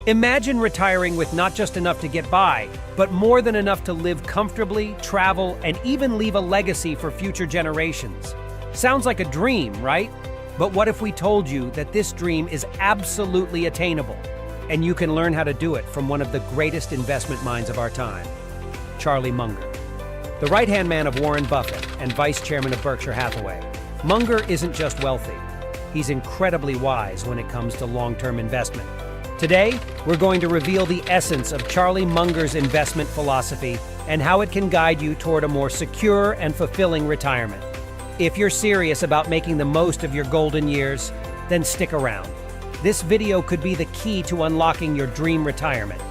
Imagine retiring with not just enough to get by, but more than enough to live comfortably, travel, and even leave a legacy for future generations. Sounds like a dream, right? But what if we told you that this dream is absolutely attainable, and you can learn how to do it from one of the greatest investment minds of our time, Charlie Munger. The right-hand man of Warren Buffett and vice chairman of Berkshire Hathaway, Munger isn't just wealthy. He's incredibly wise when it comes to long-term investment. Today, we're going to reveal the essence of Charlie Munger's investment philosophy and how it can guide you toward a more secure and fulfilling retirement. If you're serious about making the most of your golden years, then stick around. This video could be the key to unlocking your dream retirement.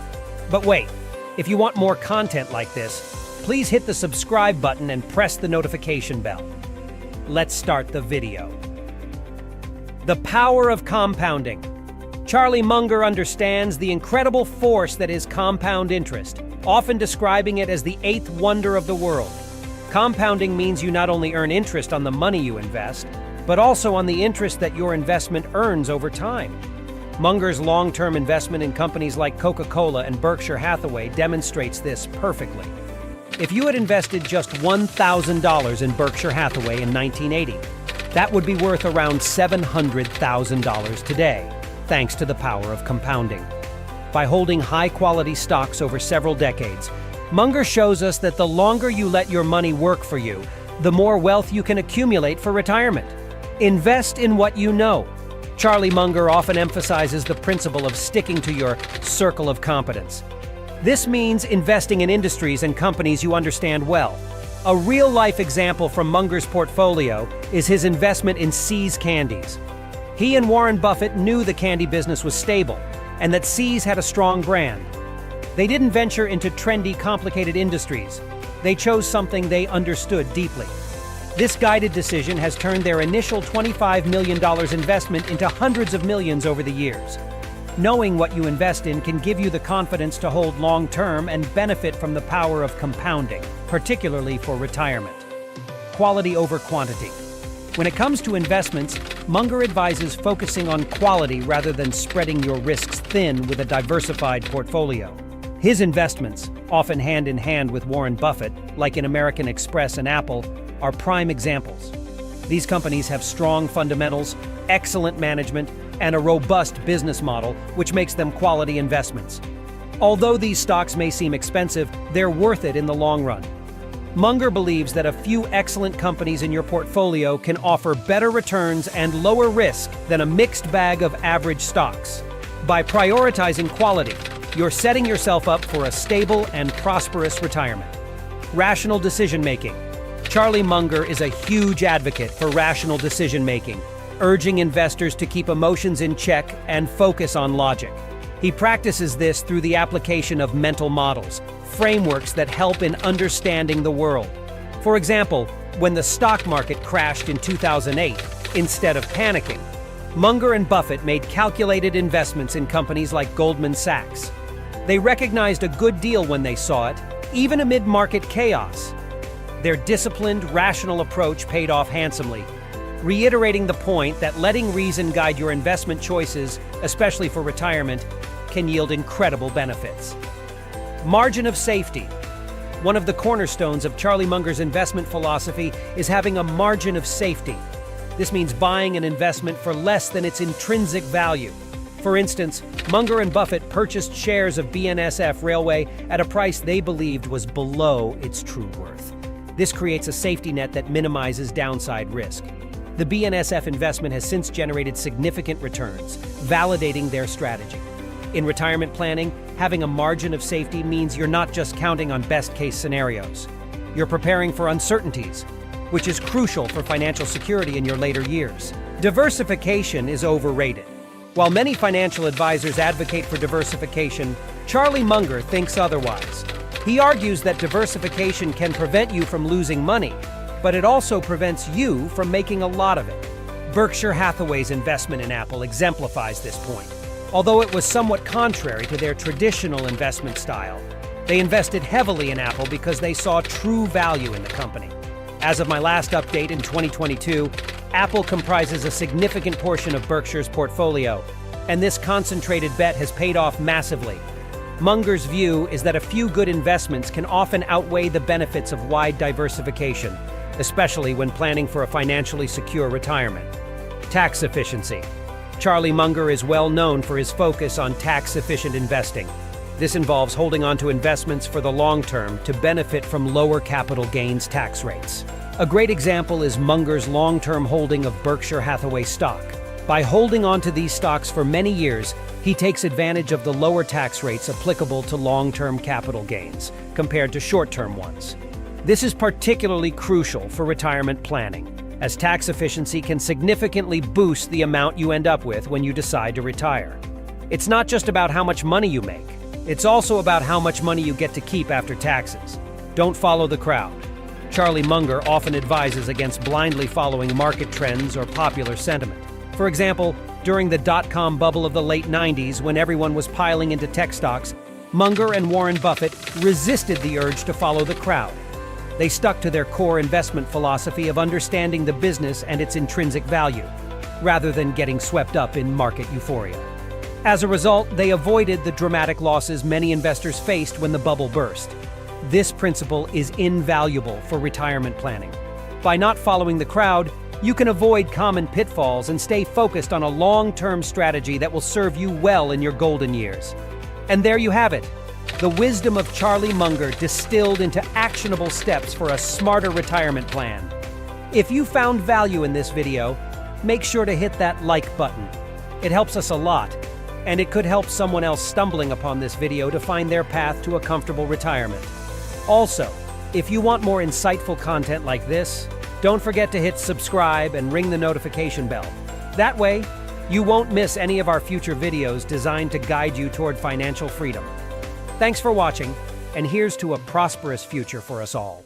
But wait, if you want more content like this, please hit the subscribe button and press the notification bell. Let's start the video. The power of compounding. Charlie Munger understands the incredible force that is compound interest, often describing it as the eighth wonder of the world. Compounding means you not only earn interest on the money you invest, but also on the interest that your investment earns over time. Munger's long-term investment in companies like Coca-Cola and Berkshire Hathaway demonstrates this perfectly. If you had invested just $1,000 in Berkshire Hathaway in 1980, that would be worth around $700,000 today, thanks to the power of compounding. By holding high-quality stocks over several decades, Munger shows us that the longer you let your money work for you, the more wealth you can accumulate for retirement. Invest in what you know. Charlie Munger often emphasizes the principle of sticking to your circle of competence. This means investing in industries and companies you understand well. A real-life example from Munger's portfolio is his investment in See's Candies. He and Warren Buffett knew the candy business was stable and that See's had a strong brand. They didn't venture into trendy, complicated industries. They chose something they understood deeply. This guided decision has turned their initial $25 million investment into hundreds of millions over the years. Knowing what you invest in can give you the confidence to hold long-term and benefit from the power of compounding, particularly for retirement. Quality over quantity. When it comes to investments, Munger advises focusing on quality rather than spreading your risks thin with a diversified portfolio. His investments, often hand in hand with Warren Buffett, like in American Express and Apple, are prime examples. These companies have strong fundamentals, excellent management, and a robust business model, which makes them quality investments. Although these stocks may seem expensive, they're worth it in the long run. Munger believes that a few excellent companies in your portfolio can offer better returns and lower risk than a mixed bag of average stocks. By prioritizing quality, you're setting yourself up for a stable and prosperous retirement. Rational decision-making. Charlie Munger is a huge advocate for rational decision-making, urging investors to keep emotions in check and focus on logic. He practices this through the application of mental models, frameworks that help in understanding the world. For example, when the stock market crashed in 2008, instead of panicking, Munger and Buffett made calculated investments in companies like Goldman Sachs. They recognized a good deal when they saw it, even amid market chaos. Their disciplined, rational approach paid off handsomely, reiterating the point that letting reason guide your investment choices, especially for retirement, can yield incredible benefits. Margin of safety. One of the cornerstones of Charlie Munger's investment philosophy is having a margin of safety. This means buying an investment for less than its intrinsic value. For instance, Munger and Buffett purchased shares of BNSF Railway at a price they believed was below its true worth. This creates a safety net that minimizes downside risk. The BNSF investment has since generated significant returns, validating their strategy. In retirement planning, having a margin of safety means you're not just counting on best-case scenarios. You're preparing for uncertainties, which is crucial for financial security in your later years. Diversification is overrated. While many financial advisors advocate for diversification, Charlie Munger thinks otherwise. He argues that diversification can prevent you from losing money, but it also prevents you from making a lot of it. Berkshire Hathaway's investment in Apple exemplifies this point. Although it was somewhat contrary to their traditional investment style, they invested heavily in Apple because they saw true value in the company. As of my last update in 2022, Apple comprises a significant portion of Berkshire's portfolio, and this concentrated bet has paid off massively. Munger's view is that a few good investments can often outweigh the benefits of wide diversification, especially when planning for a financially secure retirement. Tax efficiency. Charlie Munger is well known for his focus on tax-efficient investing. This involves holding on to investments for the long term to benefit from lower capital gains tax rates. A great example is Munger's long-term holding of Berkshire Hathaway stock. By holding on to these stocks for many years, he takes advantage of the lower tax rates applicable to long-term capital gains, compared to short-term ones. This is particularly crucial for retirement planning, as tax efficiency can significantly boost the amount you end up with when you decide to retire. It's not just about how much money you make, it's also about how much money you get to keep after taxes. Don't follow the crowd. Charlie Munger often advises against blindly following market trends or popular sentiment. For example, during the dot-com bubble of the late 90s, when everyone was piling into tech stocks, Munger and Warren Buffett resisted the urge to follow the crowd. They stuck to their core investment philosophy of understanding the business and its intrinsic value, rather than getting swept up in market euphoria. As a result, they avoided the dramatic losses many investors faced when the bubble burst. This principle is invaluable for retirement planning. By not following the crowd, you can avoid common pitfalls and stay focused on a long-term strategy that will serve you well in your golden years. And there you have it, the wisdom of Charlie Munger distilled into actionable steps for a smarter retirement plan. If you found value in this video, make sure to hit that like button. It helps us a lot, and it could help someone else stumbling upon this video to find their path to a comfortable retirement. Also, if you want more insightful content like this, don't forget to hit subscribe and ring the notification bell. That way, you won't miss any of our future videos designed to guide you toward financial freedom. Thanks for watching, and here's to a prosperous future for us all.